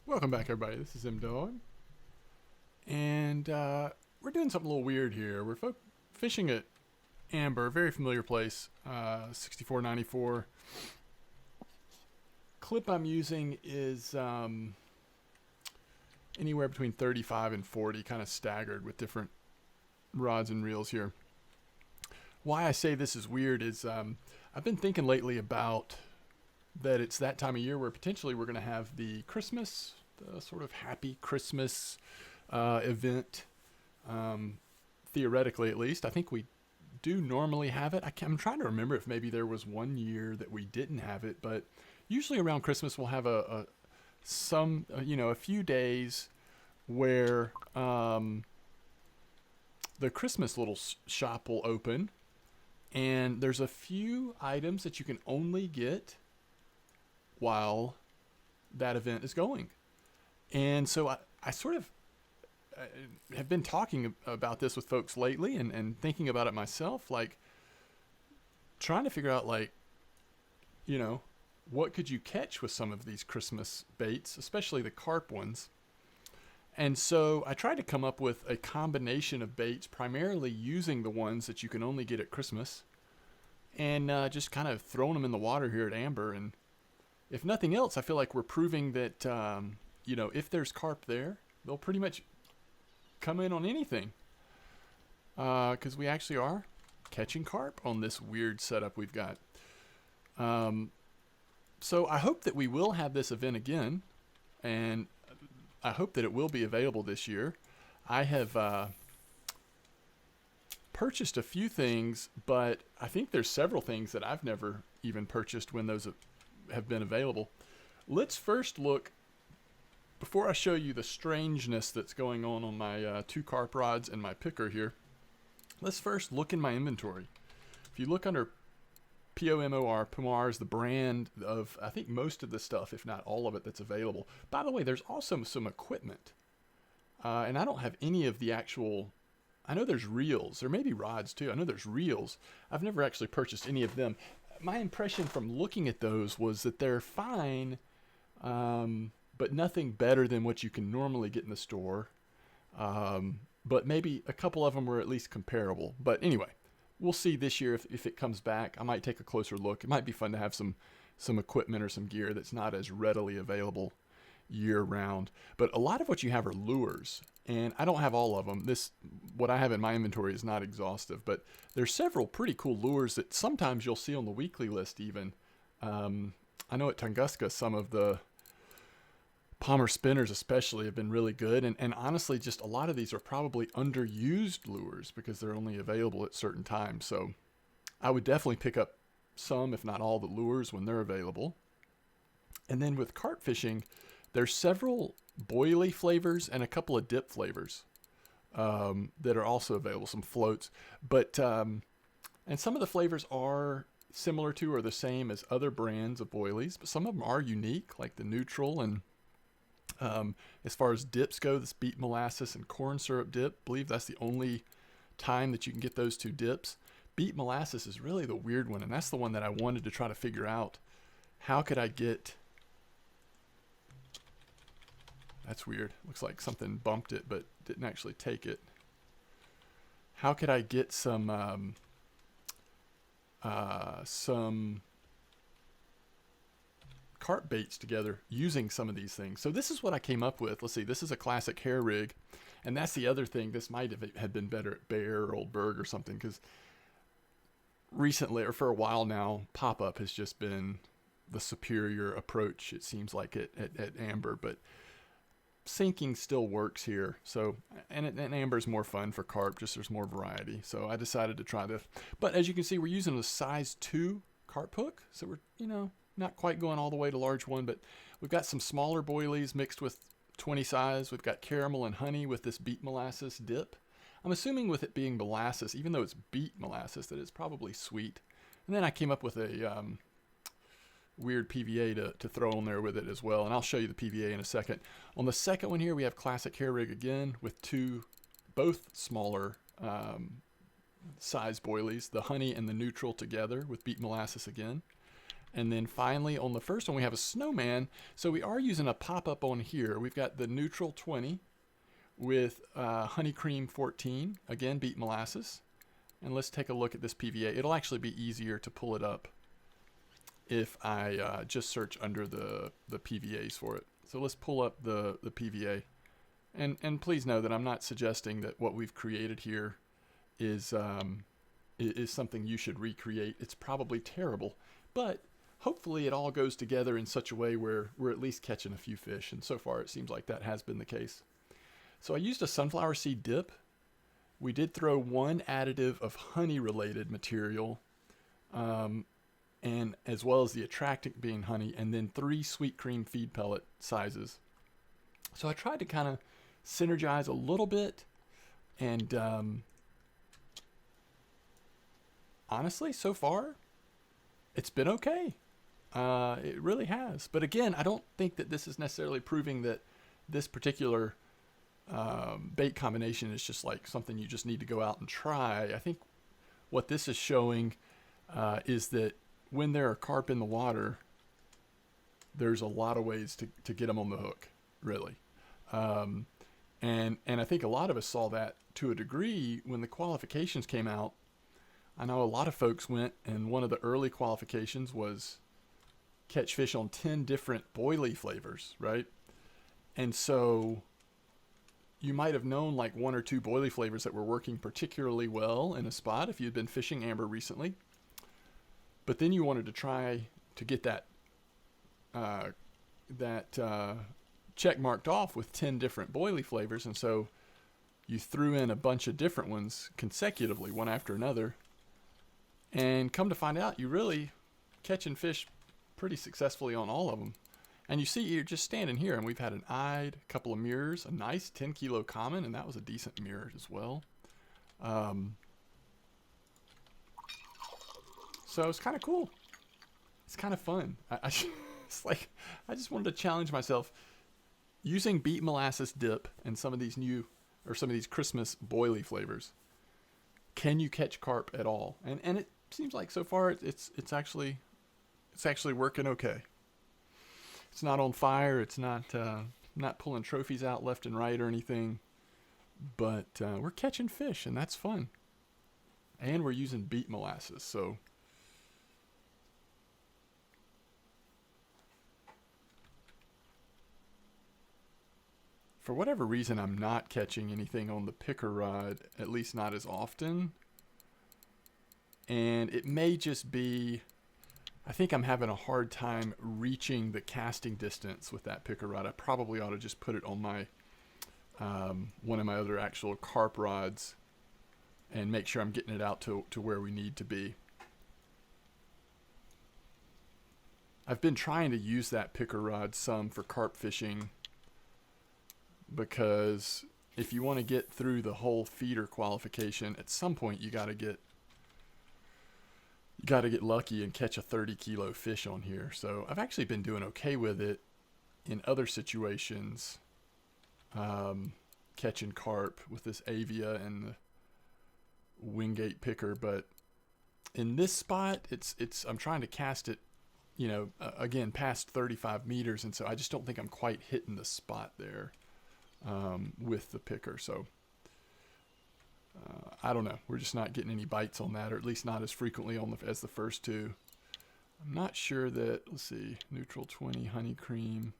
Welcome back, everybody. This is M-Dog, and we're doing something a little weird here. We're fishing at Amber, a very familiar place, 6494. Clip I'm using is anywhere between 35 and 40, kind of staggered with different rods and reels here. Why I say this is weird is I've been thinking lately about that it's that time of year where potentially we're going to have the Christmas, the sort of happy Christmas event. Theoretically, at least, I think we do normally have it. I'm trying to remember if maybe there was one year that we didn't have it, but usually around Christmas we'll have a few days where the Christmas little shop will open, and there's a few items that you can only get while that event is going. And so I sort of have been talking about this with folks lately and thinking about it myself, like trying to figure out, like, what could you catch with some of these Christmas baits, especially the carp ones. And so I tried to come up with a combination of baits, primarily using the ones that you can only get at Christmas, and just kind of throwing them in the water here at Amber. And if nothing else, I feel like we're proving that, if there's carp there, they'll pretty much come in on anything. Because we actually are catching carp on this weird setup we've got. So I hope that we will have this event again, and I hope that it will be available this year. I have purchased a few things, but I think there's several things that I've never even purchased when those have been available. Let's first look, before I show you the strangeness that's going on my two carp rods and my picker here, let's first look in my inventory. If you look under POMOR, POMOR is the brand of, I think, most of the stuff, if not all of it, that's available. By the way, there's also some equipment. And I don't have any of the actual, I know there's reels. There may be rods too. I know there's reels. I've never actually purchased any of them. My impression from looking at those was that they're fine, but nothing better than what you can normally get in the store. But maybe a couple of them were at least comparable. But anyway, we'll see this year if it comes back. I might take a closer look. It might be fun to have some equipment or some gear that's not as readily available year round. But a lot of what you have are lures, and I don't have all of them. What I have in my inventory is not exhaustive, but there's several pretty cool lures that sometimes you'll see on the weekly list even. I know at Tunguska some of the Palmer spinners especially have been really good, and honestly, just a lot of these are probably underused lures because they're only available at certain times. So I would definitely pick up some, if not all, the lures when they're available. And then with carp fishing, there's several boilie flavors and a couple of dip flavors that are also available, some floats. But and some of the flavors are similar to or the same as other brands of boilies, but some of them are unique, like the neutral. And as far as dips go, this Beet Molasses and corn syrup dip, I believe that's the only time that you can get those two dips. Beet Molasses is really the weird one, and that's the one that I wanted to try to figure out. How could I get... That's weird. Looks like something bumped it, but didn't actually take it. How could I get some carp baits together using some of these things? So this is what I came up with. Let's see, this is a classic hair rig, and that's the other thing. This might have been better at Bear or Old Berg or something, because recently, or for a while now, pop-up has just been the superior approach, it seems like, at Amber. But sinking still works here. So, and Amber's more fun for carp, just there's more variety. So I decided to try this. But as you can see, we're using a size 2 carp hook, so we're, not quite going all the way to large one, but we've got some smaller boilies mixed with 20 size. We've got caramel and honey with this Beet Molasses dip. I'm assuming with it being molasses, even though it's beet molasses, that it's probably sweet. And then I came up with a weird PVA to throw on there with it as well, and I'll show you the PVA in a second. On the second one here, we have classic hair rig again with both smaller size boilies, the honey and the neutral together with Beet Molasses again. And then finally on the first one we have a snowman. So we are using a pop-up on here. We've got the neutral 20 with honey cream 14, again beet molasses. And let's take a look at this PVA. It'll actually be easier to pull it up if I just search under the PVAs for it. So let's pull up the PVA. And please know that I'm not suggesting that what we've created here is something you should recreate. It's probably terrible, but hopefully it all goes together in such a way where we're at least catching a few fish, and so far it seems like that has been the case. So I used a sunflower seed dip. We did throw one additive of honey-related material, and as well as the attractant being honey, and then 3 sweet cream feed pellet sizes. So I tried to kind of synergize a little bit, and honestly, so far, it's been okay. It really has. But again, I don't think that this is necessarily proving that this particular bait combination is just like something you just need to go out and try. I think what this is showing is that when there are carp in the water, there's a lot of ways to get them on the hook, really. And I think a lot of us saw that to a degree when the qualifications came out. I know a lot of folks went, and one of the early qualifications was catch fish on 10 different boilie flavors, right? And so you might have known like 1 or 2 boilie flavors that were working particularly well in a spot if you'd been fishing amber recently. But then you wanted to try to get that check marked off with 10 different boilie flavors, and so you threw in a bunch of different ones consecutively, one after another. And come to find out, you're really catching fish pretty successfully on all of them. And you see, you're just standing here, and we've had an eyed, a couple of mirrors, a nice 10-kilo common, and that was a decent mirror as well. So it's kind of cool. It's kind of fun. It's like I just wanted to challenge myself using beet molasses dip and some of these Christmas boilie flavors. Can you catch carp at all? And it seems like so far it's actually working okay. It's not on fire. It's not pulling trophies out left and right or anything. But we're catching fish, and that's fun. And we're using beet molasses, so for whatever reason, I'm not catching anything on the picker rod, at least not as often. And it may just be, I think I'm having a hard time reaching the casting distance with that picker rod. I probably ought to just put it on my one of my other actual carp rods and make sure I'm getting it out to where we need to be. I've been trying to use that picker rod some for carp fishing, because if you want to get through the whole feeder qualification, at some point you got to get lucky and catch a 30-kilo fish on here. So I've actually been doing okay with it in other situations, catching carp with this Avia and the Wingate picker. But in this spot, I'm trying to cast it, again, past 35 meters, and so I just don't think I'm quite hitting the spot there with the picker. So I don't know. We're just not getting any bites on that, or at least not as frequently as the first two. I'm not sure that, let's see, neutral 20, honey cream,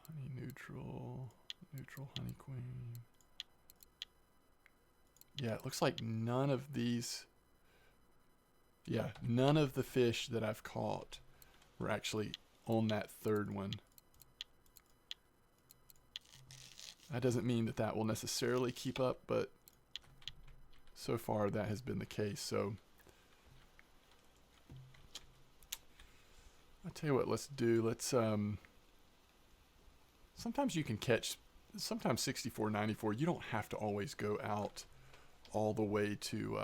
honey neutral honey queen. Yeah, it looks like none of the fish that I've caught were actually on that third one. That doesn't mean that will necessarily keep up, but so far that has been the case. So I'll tell you what, let's do. Sometimes you can catch, sometimes 64, 94. You don't have to always go out all the way to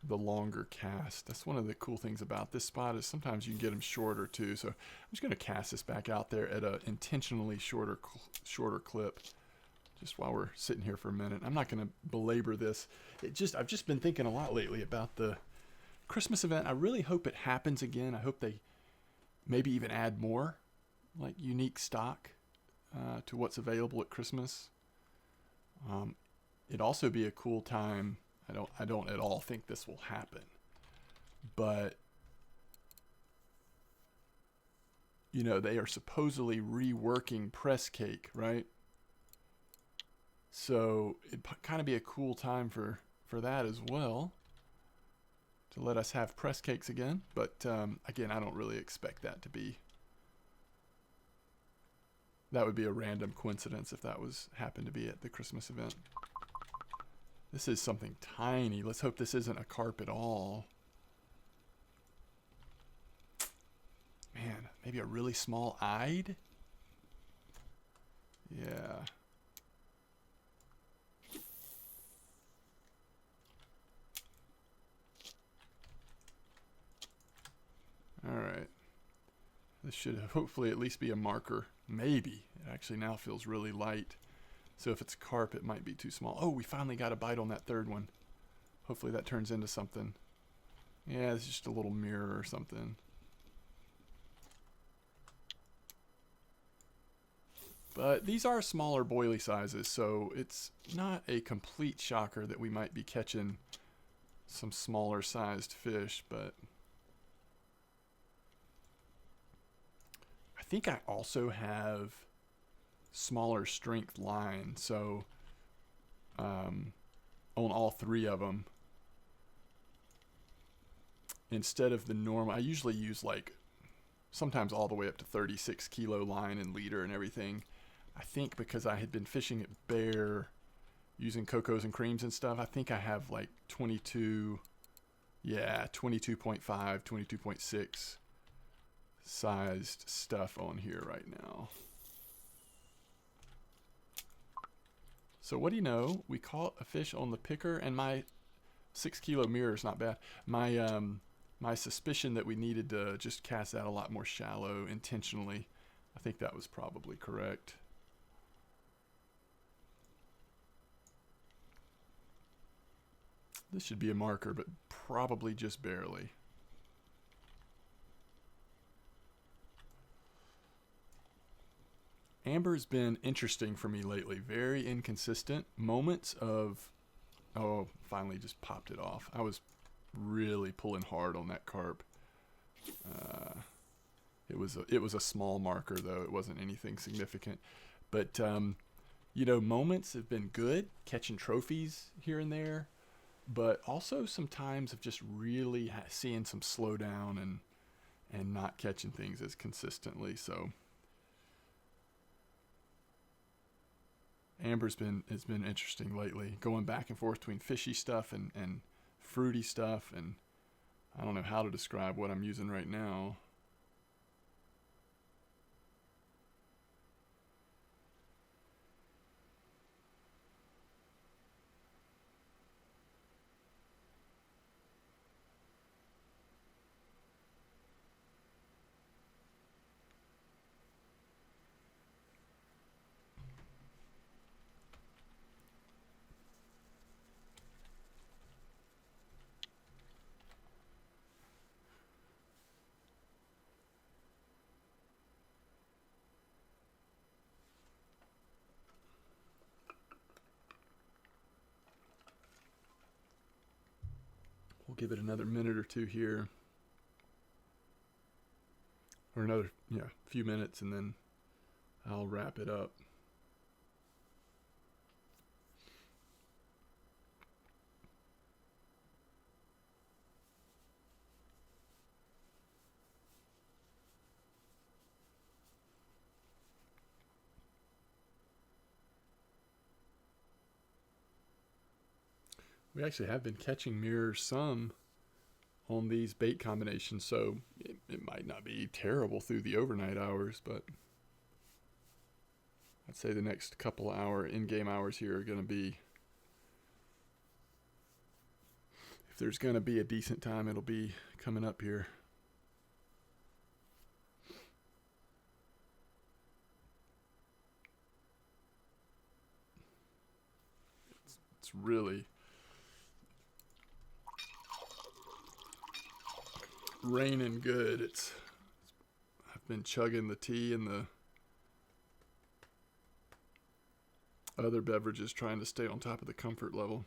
the longer cast. That's one of the cool things about this spot, is sometimes you can get them shorter too. So I'm just going to cast this back out there at a intentionally shorter clip, just while we're sitting here for a minute. I'm not going to belabor this. I've just been thinking a lot lately about the Christmas event, I really hope it happens again. I hope they maybe even add more like unique stock to what's available at Christmas. It'd also be a cool time. I don't at all think this will happen, but you know, they are supposedly reworking press cake, right? So it'd kind of be a cool time for that as well, to let us have press cakes again. But again, I don't really expect that to be. That would be a random coincidence if that was happened to be at the Christmas event. This is something tiny. Let's hope this isn't a carp at all. Man, maybe a really small eyed? Yeah. Alright. This should hopefully at least be a marker. Maybe. It actually now feels really light. So if it's carp, it might be too small. Oh, we finally got a bite on that third one. Hopefully that turns into something. Yeah, it's just a little mirror or something. But these are smaller boilie sizes, so it's not a complete shocker that we might be catching some smaller sized fish, but I think I also have smaller strength line, so on all three of them, instead of the normal, I usually use like sometimes all the way up to 36 kilo line and leader and everything. I think because I had been fishing at Bear using cocos and creams and stuff, I think I have like 22, yeah, 22.5, 22.6 sized stuff on here right now. So what do you know? We caught a fish on the picker, and my 6 kilo mirror is not bad. My suspicion that we needed to just cast that a lot more shallow intentionally, I think that was probably correct. This should be a marker, but probably just barely. Amber's been interesting for me lately. Very inconsistent. Moments of, oh, finally just popped it off. I was really pulling hard on that carp. It was a small marker though. It wasn't anything significant. But you know, moments have been good, catching trophies here and there, but also some times of just really seeing some slowdown and not catching things as consistently. So Amber's has been interesting lately, going back and forth between fishy stuff and fruity stuff, and I don't know how to describe what I'm using right now. We'll give it another minute or two here, or another few minutes, and then I'll wrap it up. We actually have been catching mirrors some on these bait combinations, so it might not be terrible through the overnight hours, but I'd say the next couple hour in-game hours here are going to be, if there's going to be a decent time, it'll be coming up here. It's really raining good. I've been chugging the tea and the other beverages, trying to stay on top of the comfort level.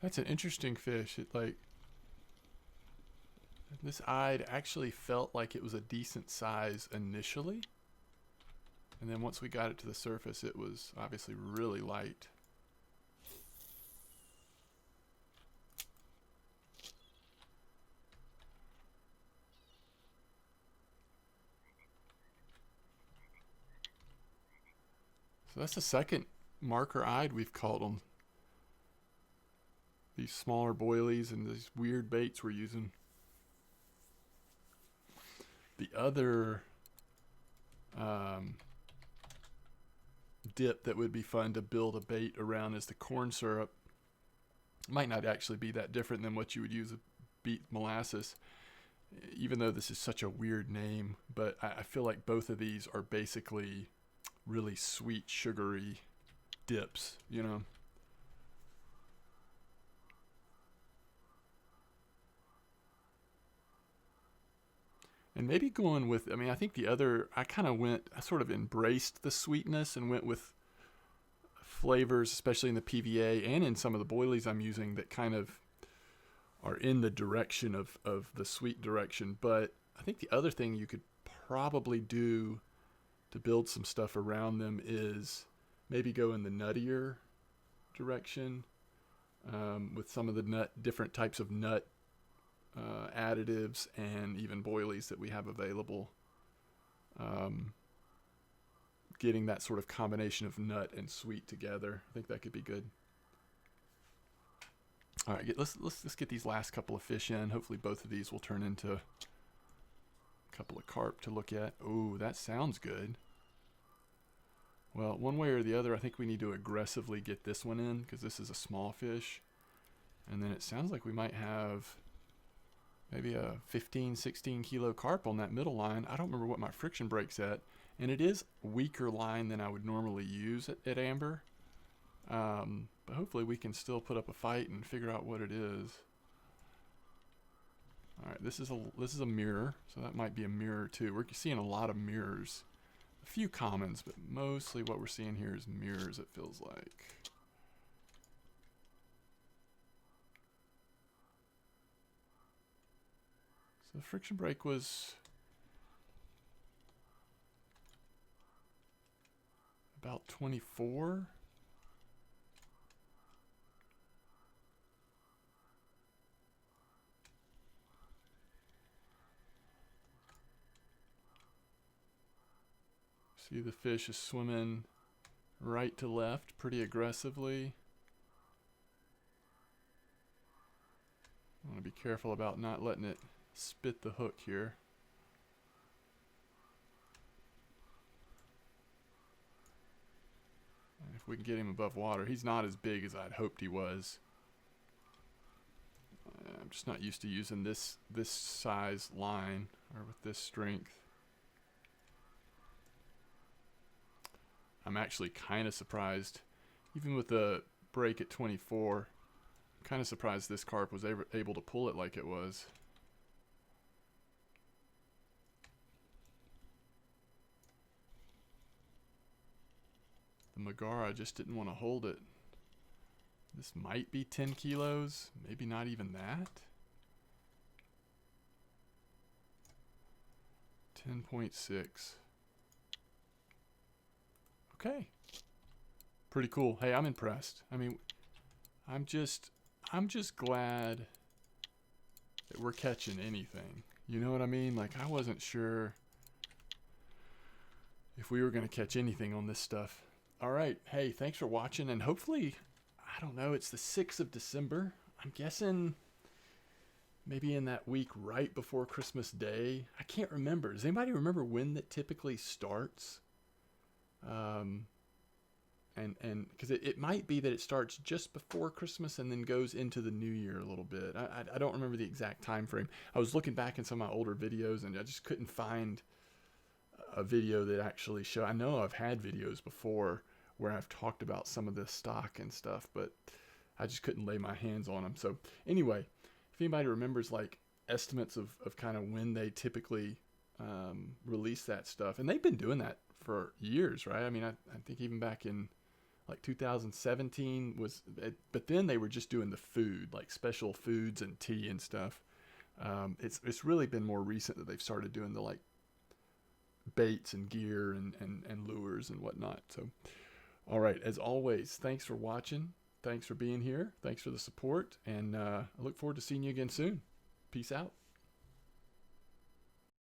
That's an interesting fish. This eye actually felt like it was a decent size initially. And then once we got it to the surface, it was obviously really light. So that's the second marker-eyed we've caught on these smaller boilies and these weird baits we're using. The other dip that would be fun to build a bait around is the corn syrup. Might not actually be that different than what you would use with beet molasses, even though this is such a weird name. But I feel like both of these are basically really sweet, sugary dips, you know. And maybe going with, I mean, I think I sort of embraced the sweetness and went with flavors, especially in the PVA and in some of the boilies I'm using, that kind of are in the direction of the sweet direction. But I think the other thing you could probably do to build some stuff around them is maybe go in the nuttier direction, with some of the different types of nut additives and even boilies that we have available. Getting that sort of combination of nut and sweet together, I think that could be good. All right, let's get these last couple of fish in. Hopefully both of these will turn into a couple of carp to look at. Oh, that sounds good. Well, one way or the other, I think we need to aggressively get this one in because this is a small fish. And then it sounds like we might have maybe a 15, 16 kilo carp on that middle line. I don't remember what my friction break's at. And it is weaker line than I would normally use at Amber. But hopefully we can still put up a fight and figure out what it is. All right, this is a mirror, so that might be a mirror too. We're seeing a lot of mirrors. A few commons, but mostly what we're seeing here is mirrors, it feels like. So the friction break was about 24. See, the fish is swimming right to left pretty aggressively. I want to be careful about not letting it spit the hook here. And if we can get him above water, he's not as big as I'd hoped he was. I'm just not used to using this size line or with this strength. I'm actually kind of surprised, even with the break at 24, I'm kind of surprised this carp was able to pull it like it was. The Megara just didn't want to hold it. This might be 10 kilos, maybe not even that. 10.6. Okay. Pretty cool. Hey, I'm impressed. I mean, I'm just glad that we're catching anything. You know what I mean? Like, I wasn't sure if we were going to catch anything on this stuff. All right. Hey, thanks for watching. And hopefully, I don't know, it's the 6th of December. I'm guessing maybe in that week right before Christmas Day. I can't remember. Does anybody remember when that typically starts? And because it might be that it starts just before Christmas and then goes into the new year a little bit. I don't remember the exact time frame. I was looking back in some of my older videos and I just couldn't find a video that actually show. I know I've had videos before where I've talked about some of this stock and stuff, but I just couldn't lay my hands on them. So anyway, if anybody remembers like estimates of kind of when they typically release that stuff, and they've been doing that for years, right? I mean, I think even back in like 2017 was, but then they were just doing the food, like special foods and tea and stuff. It's really been more recent that they've started doing the like baits and gear and lures and whatnot. So, all right, as always, thanks for watching. Thanks for being here. Thanks for the support. And I look forward to seeing you again soon. Peace out.